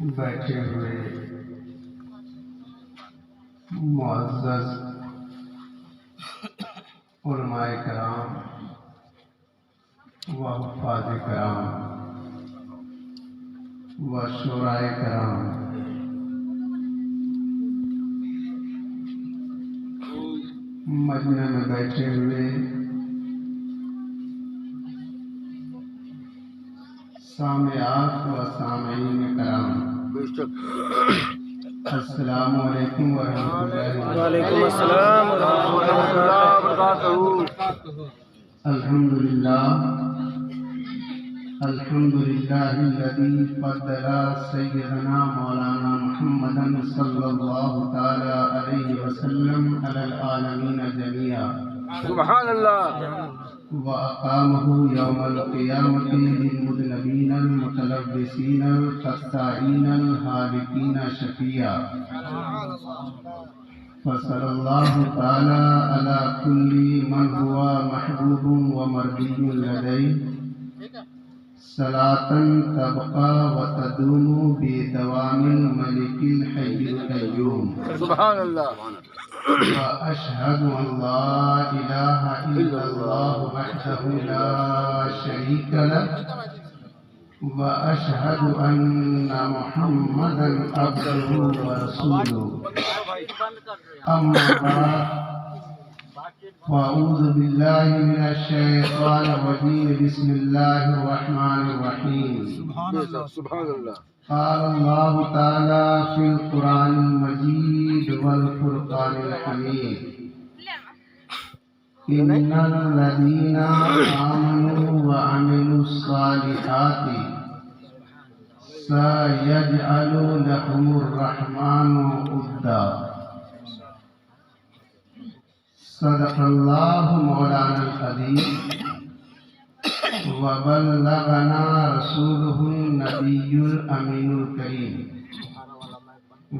بیٹھے ہوئے معزز علماء کرام و حفاظ کرام و شورائے کرام، مجمع میں بیٹھے ہوئے سامعات و سامعین کرام، السلام علیکم ورحمۃ اللہ وعلیکم السلام ورحمۃ اللہ وبرکاتہ۔ الحمد للہ الذی فضل سیدنا مولانا محمد صلی اللہ تعالی علیہ وسلم علی العالمین جمیعا، سبحان اللہ۔ وأقامه يوم القيامة للمذنبين المتلبسين الخطائين الهالكين شفيعا، فصلى الله تعالى على كل من هو محبوب ومرضي لديه صلاة تبقى وتدوم بدوام الملك الحي القيوم، سبحان اللہ۔ وأشهد أن لا إله إلا الله وحده لا شريك له، وأشهد أن محمدا عبده ورسوله، أما بعد فأعوذ بالله من الشيطان الرجيم، بسم الله الرحمن الرحيم۔ سبحان اللہ۔ قال الله تعالى في القرآن المجيد والفرقان الحميد، إن الذين آمنوا وعملوا الصالحات سيجعل لهم الرحمن ودا، صدق الله مولانا العظيم، وبلغنا رسوله النبي الأمين الكريم،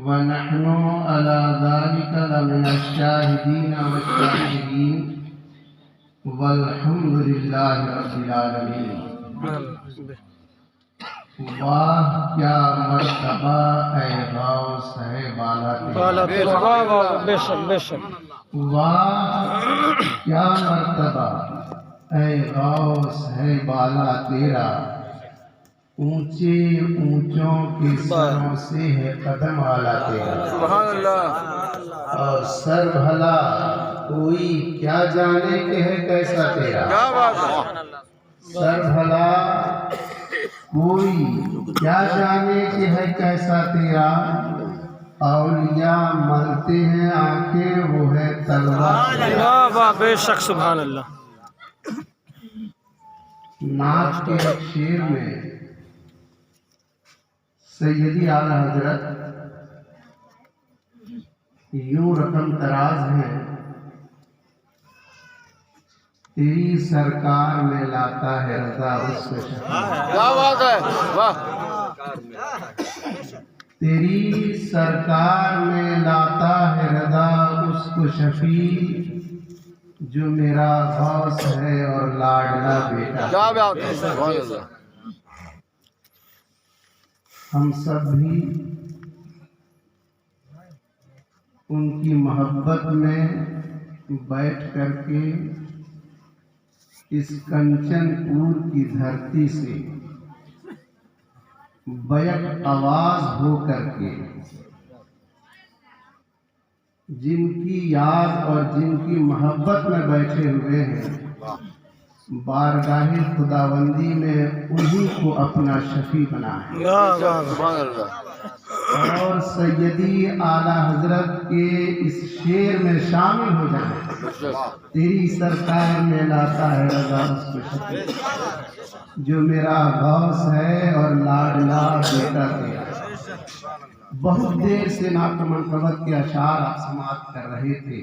ونحن على ذلك لمن الشاهدين والشاكرين، والحمد لله رب العالمين۔ واہ کیا مرتبہ اے غوث ہے بالا تیرا، بے شک بے شک۔ واہ کیا مرتبہ اے غوث ہے بالا تیرا، اونچے اونچوں کے سروں سے ہے قدم والا تیرا، سبحان اللہ۔ اور سر بھلا کوئی کیا جانے کہ ہے کیسا تیرا، کیا بات ہے۔ سر بھلا کوئی کیا جانے کہ ہے کیسا تیرا، اولیاء ملتے ہیں آنکھیں وہ ہے تلوار تیرا۔ واہ واہ، بے شک سبحان اللہ۔ نعت کے ایک شعر میں سیدی اعلیٰ حضرت یوں رقم تراز ہیں، تیری سرکار میں لاتا ہے رضا اس کو شفیع، کیا بات ہے، واہ۔ تیری سرکار میں لاتا ہے رضا اس کو شفیع، جو میرا غوث ہے اور لاڈلا بیٹا۔ کیا بات ہے، سبحان اللہ۔ ہم سب بھی ان کی محبت میں بیٹھ کر کے اس کنچن پور کی دھرتی سے بیک آواز ہو کر کے جن کی یاد اور جن کی محبت میں بیٹھے ہوئے ہیں، بارگاہ خداوندی میں انہی کو اپنا شفیع بنا ہے، سبحان اللہ۔ اور سیدی اعلیٰ حضرت کے اس شعر میں شامل ہو جائیں، تیری سرکار میں لاتا ہے رضا اس کو شفیع، جو میرا غوث ہے اور لاڈلا بیٹا تیرا۔ بہت دیر سے نعت منقبت کے اشعار آپ سماعت کر رہے تھے،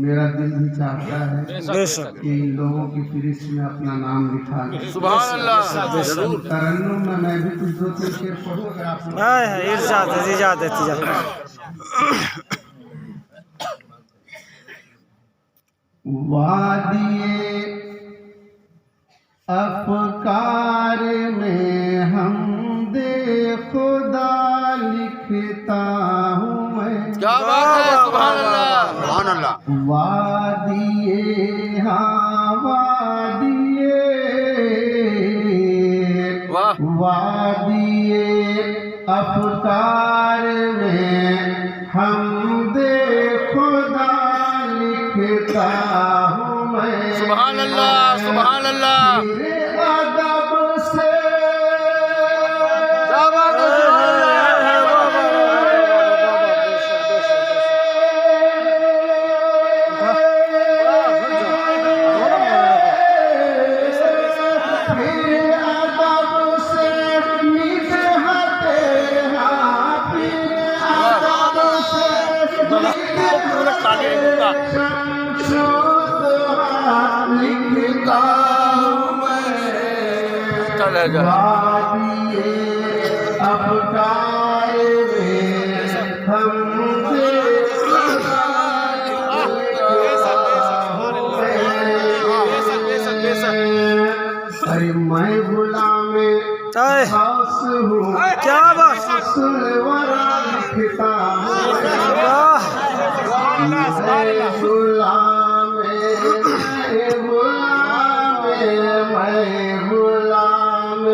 میرا دل بھی چاہتا ہے کہ ان لوگوں کی فہرست میں اپنا نام لکھا لیں۔ سبحان اللہ، ضرور۔ ترنم میں بھی کچھ دو تین شعر پڑھوں گا آپ لوگ۔ ارشاد ہے، وادی افکار میں ہم دے وادیے ہاں وادیے واہ وادیے افکار میں ہم دے خدا لکھتا ہوں میں سبحان اللہ سبحان اللہ تیرے ادب سے کیا بات ہے چلے جا ارے میں غلام غوث ہوں کیا بات سلورہ لکھتا ہوں میں غلام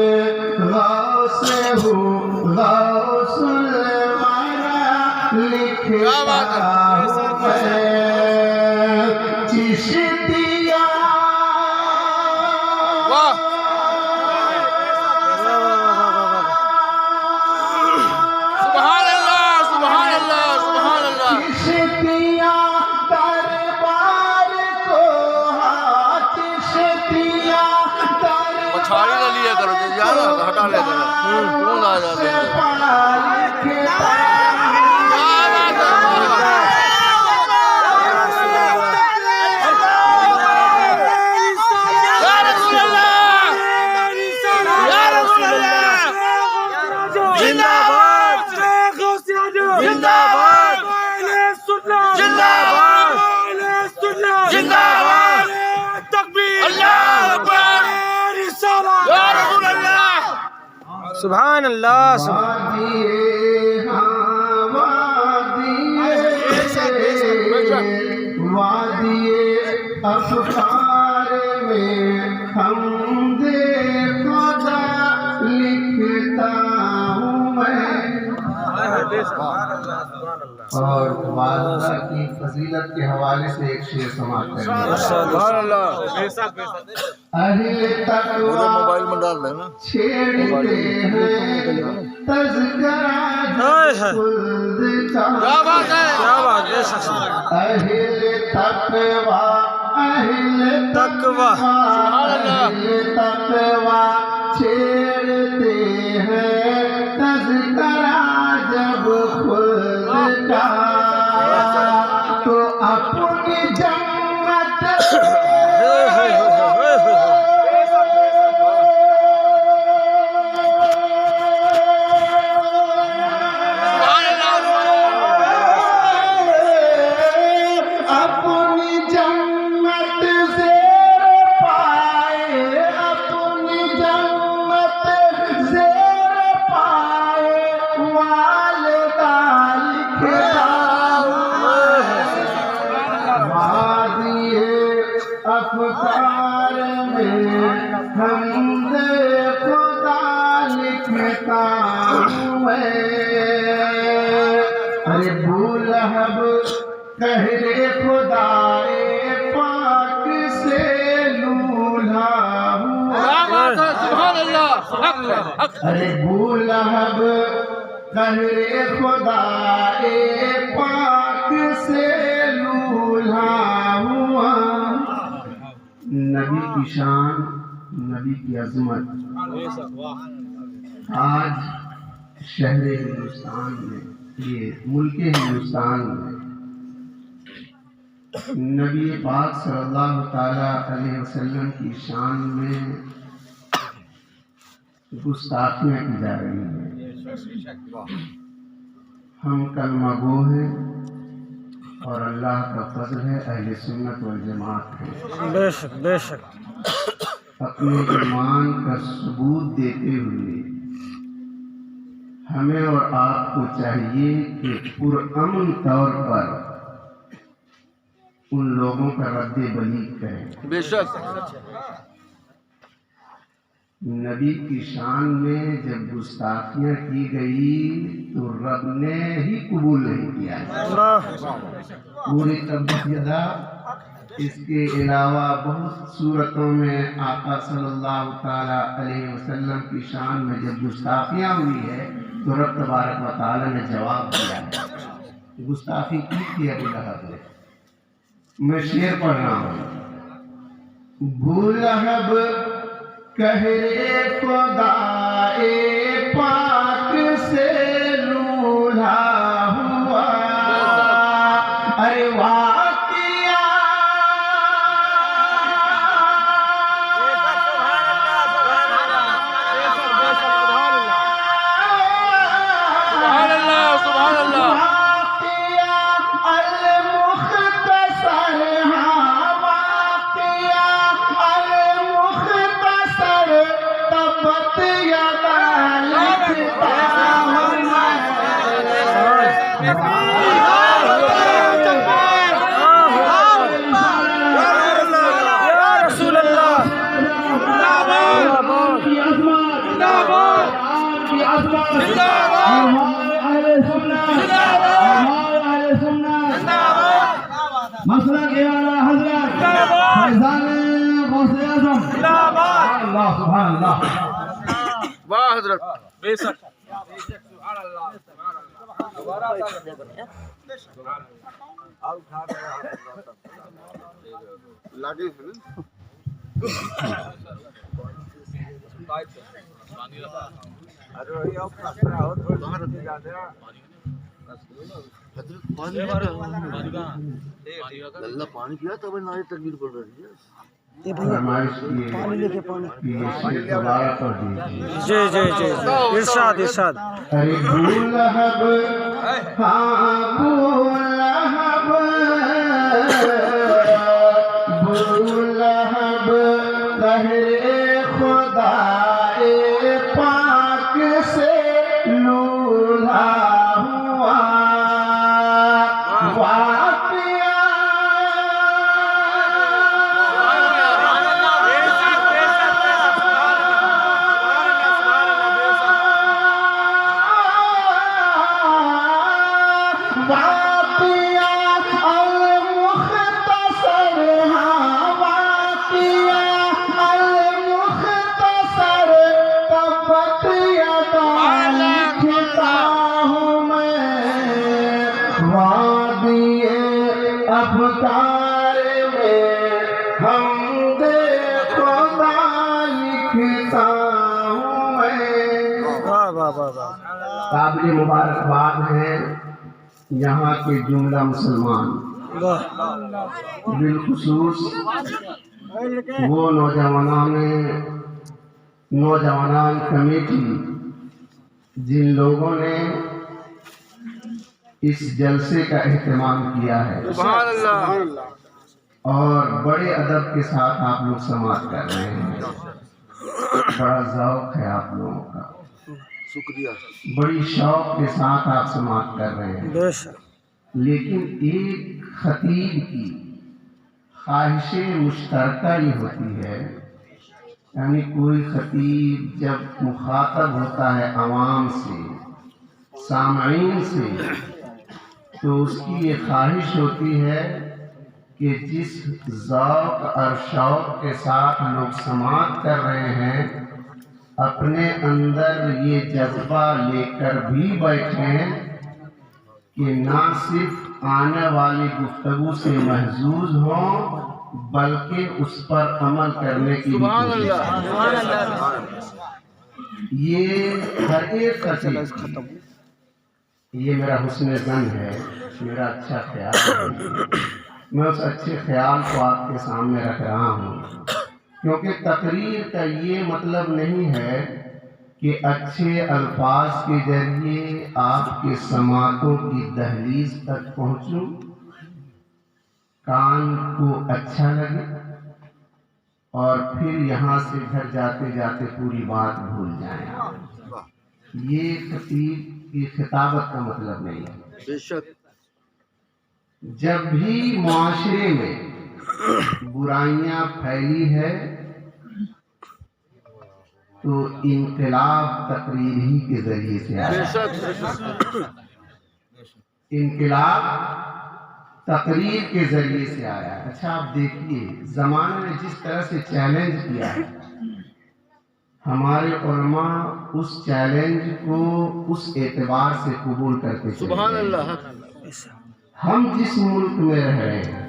غوث ہوں غوث الورا لکھتا ہوں میں چشتیہ واہ سبحان اللہ سبحان اللہ سبحان اللہ چشتیہ دربار کو چشتیہ پچھاڑی نہ لیا کرو جو یار ہٹا لے کرو کون آ جاتے ہیں سبحان اللہ وادیے افکار میں ہم دے خدا لکھتا ہوں میں اور والدہ کی فضیلت کے حوالے سے ایک شعر سماعت کریں سبحان اللہ اہل تقویٰ موبائل میں ڈال دینا چھیڑتے ہیں تذکرہ خلد کا کیا بات ہے اہل تقویٰ اہل تقویٰ چھیڑتے ہیں تذکرہ جب خلد کا تو اپنی جنت افکار میں ہم دے خدا لکھتا ہوں میں ارے ابو لہب قہر خدائے پاک سے لولا ہوا سبحان اللہ ارے ابو لہب قہر خدائے پاک سے لولا ہوا نبی کی شان نبی کی عظمت آج شہر ہندوستان میں یہ ملک ہندوستان میں نبی پاک صلی اللہ تعالی علیہ وسلم کی شان میں گستاخیاں کی جا رہی ہیں ہم کلمہ گو ہیں اور اللہ کا فضل ہے اہل سنت والجماعت ہے بے شک بے شک اپنے ایمان کا ثبوت دیتے ہوئے ہمیں اور آپ کو چاہیے کہ پرامن طور پر ان لوگوں کا رد بلیغ کریں. بے شک. نبی کی شان میں جب گستاخیاں کی گئی تو رب نے ہی قبول نہیں کیا. پوری تبت یدا. اس کے علاوہ بہت صورتوں میں آقا صلی اللہ تعالی علیہ وسلم کی شان میں جب گستاخیاں ہوئی ہے تو رب تبارک و تعالی نے جواب دیا ہے. گستاخی کی ابو لہب نے. میں شعر پڑھ رہا ہوں. ابو لہب کہے خدائے پاک سے لولا ہوا. ارے واقعہ سبحان اللہ سبحان اللہ. مسئلہ کے اعلیٰ حضرت فیضان غوث اعظم. اللہ سبحان اللہ. واہ حضرت. بے شک. اللہ پانی پیا تب ناری تکبیر پڑھ رہی ہے. فرمائش کیے دوبارہ پڑھ دیجیے. جی جی جی ارشاد ارشاد. ارے ابو لہب ہاں ابو لہب ابو لہب کہے خدائے پاک سے لولا ہوا. افکار میں ہم دیکھو لکھتا ہوں میں. قابل مبارکباد ہیں یہاں کے جملہ مسلمان، بالخصوص وہ نوجوانان کمیٹی جن لوگوں نے اس جلسے کا اہتمام کیا ہے. سبحان اللہ. اور بڑے ادب کے ساتھ آپ لوگ سماعت کر رہے ہیں. بڑا ذوق ہے آپ لوگوں کا. شکریہ. بڑی شوق کے ساتھ آپ سماعت کر رہے ہیں. لیکن ایک خطیب کی خواہش مشترکہ یہ ہوتی ہے، یعنی کوئی خطیب جب مخاطب ہوتا ہے عوام سے، سامعین سے، تو اس کی یہ خواہش ہوتی ہے کہ جس ذوق اور شوق کے ساتھ لوگ سماعت کر رہے ہیں اپنے اندر یہ جذبہ لے کر بھی بیٹھیں کہ نہ صرف آنے والی گفتگو سے محظوظ ہوں بلکہ اس پر عمل کرنے کی سبحان کوشش اللہ. کریں. یہ ہر ایک خطیب، یہ میرا حسن ظن ہے، میرا اچھا خیال ہے. میں اس اچھے خیال کو آپ کے سامنے رکھ رہا ہوں کیونکہ تقریر کا یہ مطلب نہیں ہے کہ اچھے الفاظ کے ذریعے آپ کے سماعتوں کی دہلیز تک پہنچوں، کان کو اچھا لگے اور پھر یہاں سے گھر جاتے جاتے پوری بات بھول جائیں. یہ خطیب کی خطابت کا مطلب نہیں ہے. بے شک. جب بھی معاشرے میں برائیاں پھیلی ہے تو انقلاب تقریر ہی کے ذریعے سے آیا، انقلاب تقریر کے ذریعے سے آیا۔ اچھا آپ دیکھیے زمانے نے جس طرح سے چیلنج کیا ہے، ہمارے علماء اس چیلنج کو اس اعتبار سے قبول کرتے تھے۔ سبحان اللہ۔ ہم جس ملک میں رہ رہے ہیں،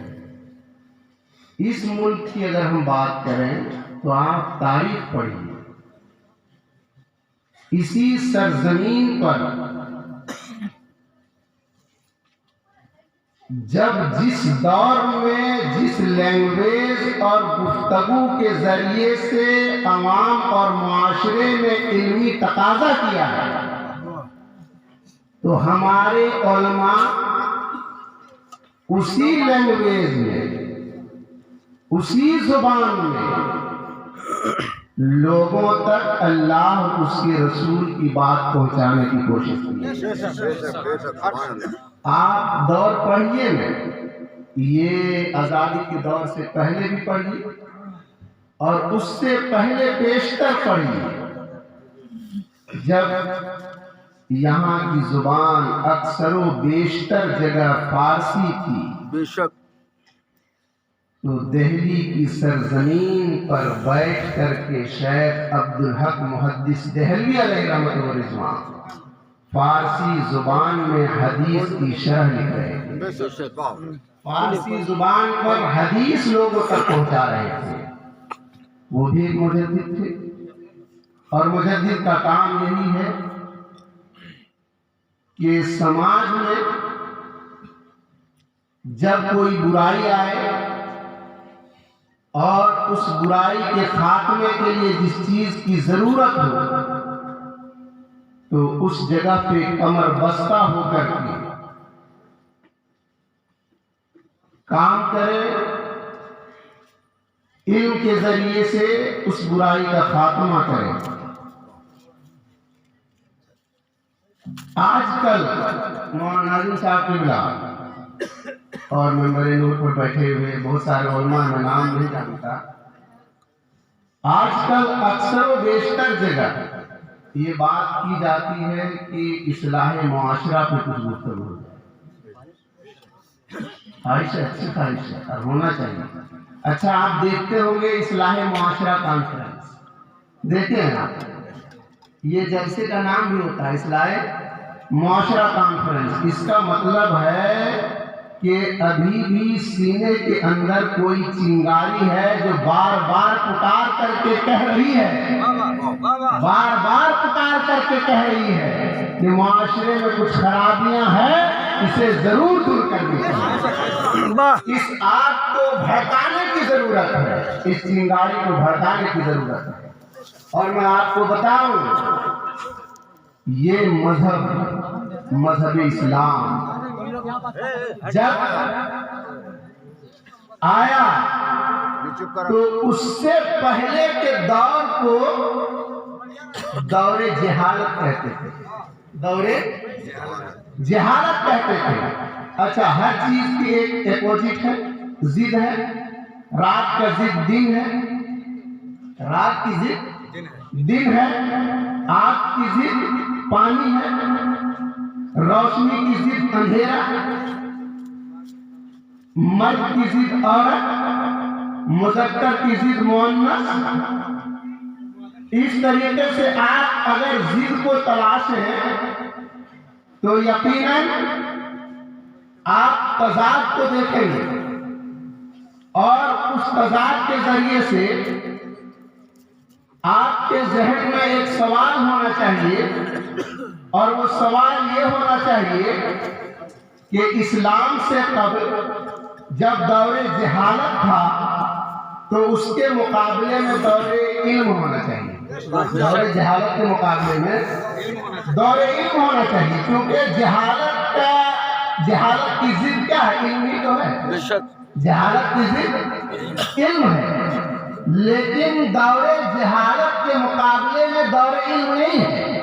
اس ملک کی اگر ہم بات کریں تو آپ تاریخ پڑھیے، اسی سرزمین پر جب جس دور میں جس لینگویج اور گفتگو کے ذریعے سے عوام اور معاشرے میں علمی تقاضا کیا ہے، تو ہمارے علماء اسی لینگویج میں، اسی زبان میں لوگوں تک اللہ اور اس کے رسول کی بات پہنچانے کی کوشش کی۔ آپ دور پڑھیے نا، یہ آزادی کے دور سے پہلے بھی پڑھیے اور اس سے پہلے بیشتر پڑھیے، جب یہاں کی زبان اکثر و بیشتر جگہ فارسی تھی، بے شک، تو دہلی کی سرزمین پر بیٹھ کر کے شیخ عبدالحق محدث دہلوی علیہ رحمت و رضوان فارسی زبان میں حدیث کی شرح لکھ رہے تھے، بے شک، فارسی زبان پر حدیث لوگوں تک پہنچا رہے تھے۔ وہ بھی ایک مجدد تھے، اور مجدد کا کام یہی ہے کہ سماج میں جب کوئی برائی آئے اور اس برائی کے خاتمے کے لیے جس چیز کی ضرورت ہو تو اس جگہ پہ کمر بستہ ہو کر کے کام کرے، علم کے ذریعے سے اس برائی کا خاتمہ کرے۔ آج کل مولانا ناظم صاحب کے بلا اور ممبر نور پر بیٹھے ہوئے بہت سارے علماء، میں نام نہیں جانتا، آج کل اکثر و بیشتر جگہ یہ بات کی جاتی ہے کہ اصلاح معاشرہ پہ کچھ گفتگو ہو جائے۔ خواہش ہے، اچھی خواہش ہے اور ہونا چاہیے۔ اچھا آپ دیکھتے ہوں گے اصلاح معاشرہ کانفرنس، دیکھتے ہیں آپ، یہ جلسے کا نام بھی ہوتا ہے اصلاح معاشرہ کانفرنس۔ اس کا مطلب ہے کہ ابھی بھی سینے کے اندر کوئی چنگاری ہے جو بار بار پکار کر کے کہہ رہی ہے، بار بار پکار کر کے کہہ رہی ہے کہ معاشرے میں کچھ خرابیاں ہیں، اسے ضرور دور کرنی چاہیے۔ اس آگ کو بھڑکانے کی ضرورت ہے، اس چنگاری کو بھڑکانے کی ضرورت ہے۔ اور میں آپ کو بتاؤں، یہ مذہب اسلام جب آیا تو اس سے پہلے کے دور کو دور جہالت کہتے تھے، دور جہالت کہتے تھے۔ اچھا، ہر چیز کی ایک اپوزٹ ہے، ضد ہے۔ رات کا ضد دن ہے، رات کی ضد دن ہے، آگ کی ضد پانی ہے، روشنی کی ضد اندھیرا، مرد کی ضد عورت، مذکر کی ضد مؤنث۔ اس طریقے سے آپ اگر ضد کو تلاشیں تو یقیناً آپ تضاد کو دیکھیں گے، اور اس تضاد کے ذریعے سے آپ کے ذہن میں ایک سوال ہونا چاہیے، اور وہ سوال یہ ہونا چاہیے کہ اسلام سے قبل جب دور جہالت تھا تو اس کے مقابلے میں دور علم ہونا چاہیے، دور جہالت کے مقابلے میں دور علم ہونا چاہیے، کیونکہ جہالت کی ضد کیا ہے؟ علم ہی تو ہے۔ جہالت کی ضد علم ہے، لیکن دور جہالت کے مقابلے میں دور علم نہیں ہے۔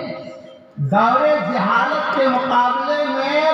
دور جہالت کے مقابلے میں